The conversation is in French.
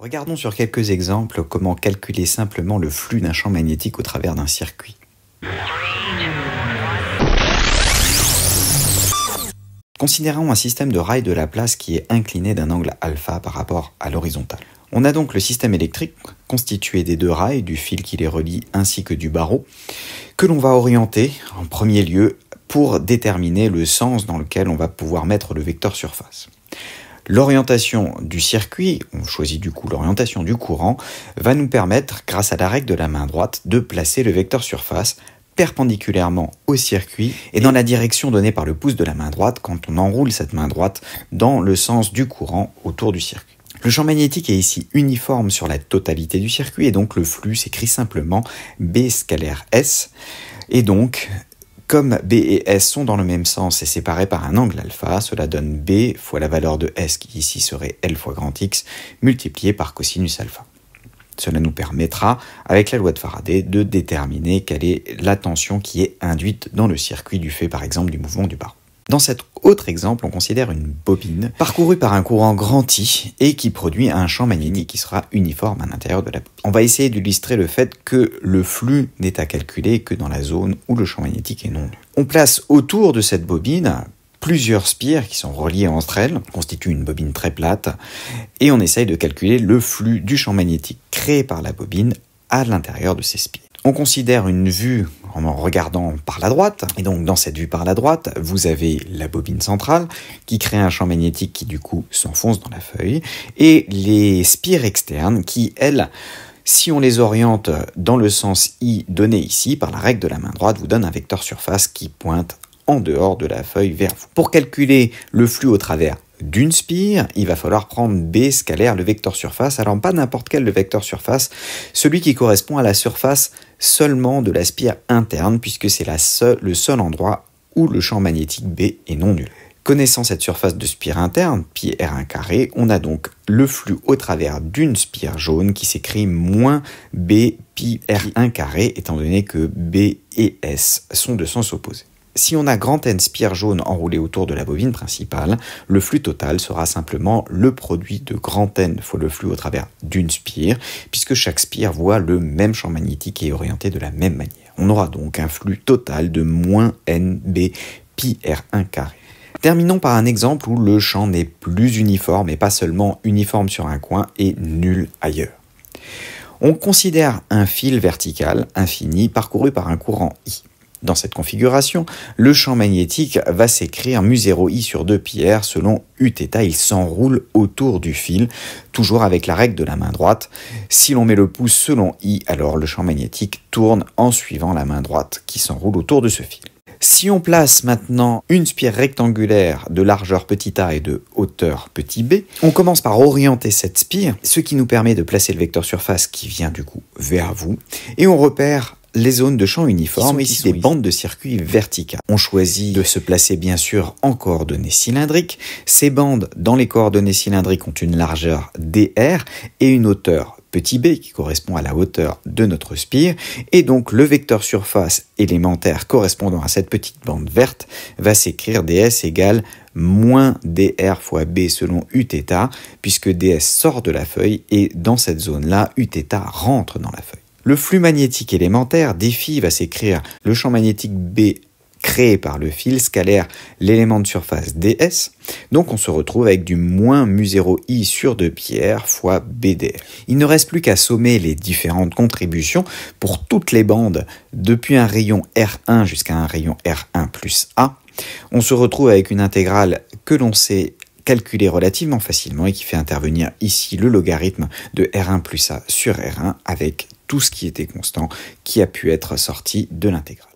Regardons sur quelques exemples comment calculer simplement le flux d'un champ magnétique au travers d'un circuit. Considérons un système de rails de Laplace qui est incliné d'un angle alpha par rapport à l'horizontale. On a donc le système électrique constitué des deux rails, du fil qui les relie ainsi que du barreau, que l'on va orienter en premier lieu pour déterminer le sens dans lequel on va pouvoir mettre le vecteur surface. L'orientation du circuit, on choisit du coup l'orientation du courant, va nous permettre, grâce à la règle de la main droite, de placer le vecteur surface perpendiculairement au circuit et dans la direction donnée par le pouce de la main droite quand on enroule cette main droite dans le sens du courant autour du circuit. Le champ magnétique est ici uniforme sur la totalité du circuit et donc le flux s'écrit simplement B scalaire S. Et donc, comme B et S sont dans le même sens et séparés par un angle alpha, cela donne B fois la valeur de S qui ici serait L fois grand X multiplié par cosinus alpha. Cela nous permettra, avec la loi de Faraday, de déterminer quelle est la tension qui est induite dans le circuit du fait par exemple du mouvement du barreau. Dans cet autre exemple, on considère une bobine parcourue par un courant grand I et qui produit un champ magnétique qui sera uniforme à l'intérieur de la bobine. On va essayer d'illustrer le fait que le flux n'est à calculer que dans la zone où le champ magnétique est non nul. On place autour de cette bobine plusieurs spires qui sont reliées entre elles, constituent une bobine très plate, et on essaye de calculer le flux du champ magnétique créé par la bobine à l'intérieur de ces spires. On considère une vue en regardant par la droite, et donc dans cette vue par la droite, vous avez la bobine centrale qui crée un champ magnétique qui du coup s'enfonce dans la feuille, et les spires externes qui, elles, si on les oriente dans le sens I donné ici, par la règle de la main droite, vous donnent un vecteur surface qui pointe en dehors de la feuille vers vous. Pour calculer le flux au travers d'une spire, il va falloir prendre B scalaire, le vecteur surface. Alors pas n'importe quel le vecteur surface, celui qui correspond à la surface seulement de la spire interne, puisque c'est le seul endroit où le champ magnétique B est non nul. Connaissant cette surface de spire interne, pi R1 carré, on a donc le flux au travers d'une spire jaune qui s'écrit moins B pi R1 carré, étant donné que B et S sont de sens opposés. Si on a grand N spires jaunes enroulées autour de la bobine principale, le flux total sera simplement le produit de grand N fois le flux au travers d'une spire, puisque chaque spire voit le même champ magnétique et est orienté de la même manière. On aura donc un flux total de moins NB pi R1 carré. Terminons par un exemple où le champ n'est plus uniforme, et pas seulement uniforme sur un coin et nul ailleurs. On considère un fil vertical infini parcouru par un courant I. Dans cette configuration, le champ magnétique va s'écrire mu0i sur 2πr selon uθ. Il s'enroule autour du fil, toujours avec la règle de la main droite. Si l'on met le pouce selon I, alors le champ magnétique tourne en suivant la main droite qui s'enroule autour de ce fil. Si on place maintenant une spire rectangulaire de largeur petit a et de hauteur petit b, on commence par orienter cette spire, ce qui nous permet de placer le vecteur surface qui vient du coup vers vous, et on repère les zones de champ uniforme, ici des bandes de circuit verticales. On choisit de se placer bien sûr en coordonnées cylindriques. Ces bandes dans les coordonnées cylindriques ont une largeur dr et une hauteur petit b qui correspond à la hauteur de notre spire, et donc le vecteur surface élémentaire correspondant à cette petite bande verte va s'écrire ds égale moins dr fois b selon uθ, puisque ds sort de la feuille et dans cette zone-là, uθ rentre dans la feuille. Le flux magnétique élémentaire, dφ, va s'écrire le champ magnétique B créé par le fil scalaire l'élément de surface ds. Donc on se retrouve avec du moins mu0i sur 2πr fois bdr. Il ne reste plus qu'à sommer les différentes contributions pour toutes les bandes depuis un rayon R1 jusqu'à un rayon R1 plus A. On se retrouve avec une intégrale que l'on sait calculer relativement facilement et qui fait intervenir ici le logarithme de R1 plus A sur R1 avec tout ce qui était constant qui a pu être sorti de l'intégrale.